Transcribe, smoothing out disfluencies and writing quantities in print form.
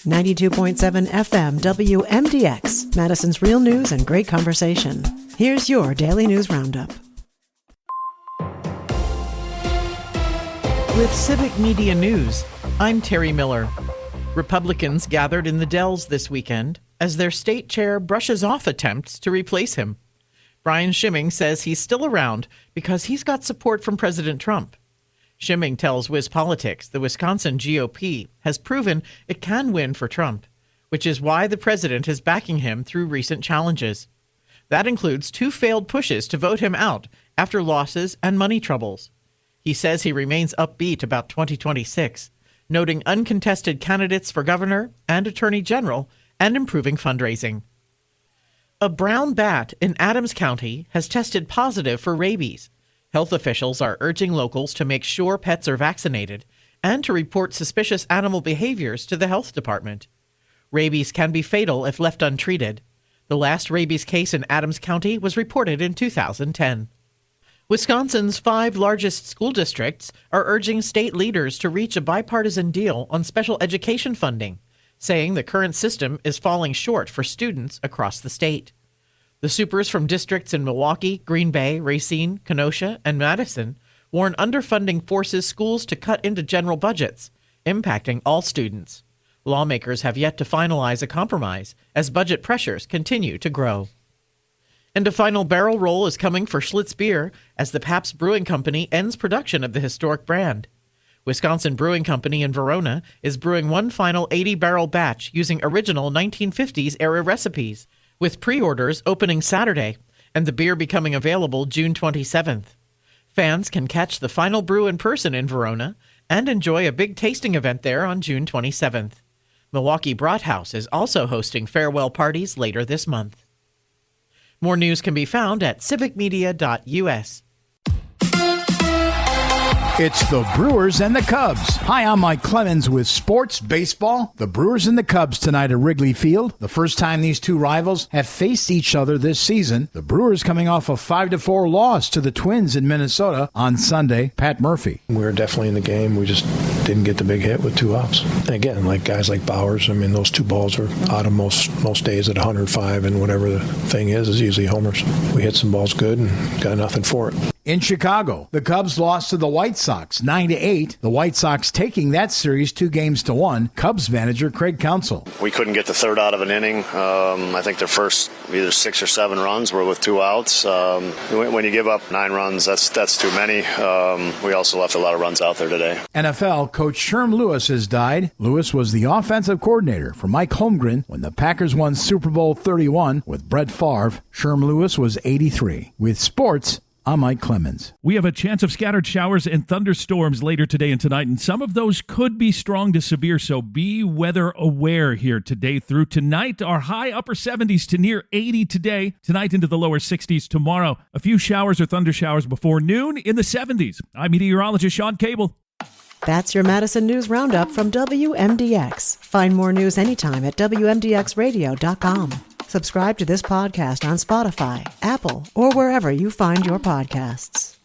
92.7 FM WMDX, Madison's real news and great conversation. Here's your Daily News Roundup. With Civic Media News, I'm Terry Miller. Republicans gathered in the Dells this weekend as their state chair brushes off attempts to replace him. Brian Schimming says he's still around because he's got support from President Trump. Schimming tells WisPolitics the Wisconsin GOP has proven it can win for Trump, which is why the president is backing him through recent challenges. That includes 2 failed pushes to vote him out after losses and money troubles. He says he remains upbeat about 2026, noting uncontested candidates for governor and attorney general and improving fundraising. A brown bat in Adams County has tested positive for rabies. Health officials are urging locals to make sure pets are vaccinated and to report suspicious animal behaviors to the health department. Rabies can be fatal if left untreated. The last rabies case in Adams County was reported in 2010. Wisconsin's 5 largest school districts are urging state leaders to reach a bipartisan deal on special education funding, saying the current system is falling short for students across the state. The supers from districts in Milwaukee, Green Bay, Racine, Kenosha, and Madison warn underfunding forces schools to cut into general budgets, impacting all students. Lawmakers have yet to finalize a compromise as budget pressures continue to grow. And a final barrel roll is coming for Schlitz Beer as the Pabst Brewing Company ends production of the historic brand. Wisconsin Brewing Company in Verona is brewing one final 80-barrel batch using original 1950s-era recipes, with pre-orders opening Saturday and the beer becoming available June 27th. Fans can catch the final brew in person in Verona and enjoy a big tasting event there on June 27th. Milwaukee Brathaus is also hosting farewell parties later this month. More news can be found at civicmedia.us. It's the Brewers and the Cubs. Hi, I'm Mike Clemens with Sports Baseball. The Brewers and the Cubs tonight at Wrigley Field. The first time these two rivals have faced each other this season. The Brewers coming off a 5-4 loss to the Twins in Minnesota on Sunday. Pat Murphy. We were definitely in the game. We just didn't get the big hit with 2 outs. And again, like guys like Bowers, I mean, those 2 balls are out of most days at 105, and whatever the thing is usually homers. We hit some balls good and got nothing for it. In Chicago, the Cubs lost to the White Sox 9-8. The White Sox taking that series 2-1. Cubs manager Craig Counsell. We couldn't get the third out of an inning. I think their first either 6 or 7 runs were with 2 outs. When you give up 9 runs, that's too many. We also left a lot of runs out there today. NFL coach Sherm Lewis has died. Lewis was the offensive coordinator for Mike Holmgren when the Packers won Super Bowl 31 with Brett Favre. Sherm Lewis was 83. With sports, I'm Mike Clemens. We have a chance of scattered showers and thunderstorms later today and tonight, and some of those could be strong to severe, so be weather aware here today through tonight. Our high upper 70s to near 80 today, tonight into the lower 60s tomorrow. A few showers or thunder showers before noon in the 70s. I'm meteorologist Sean Cable. That's your Madison News Roundup from WMDX. Find more news anytime at WMDXradio.com. Subscribe to this podcast on Spotify, Apple, or wherever you find your podcasts.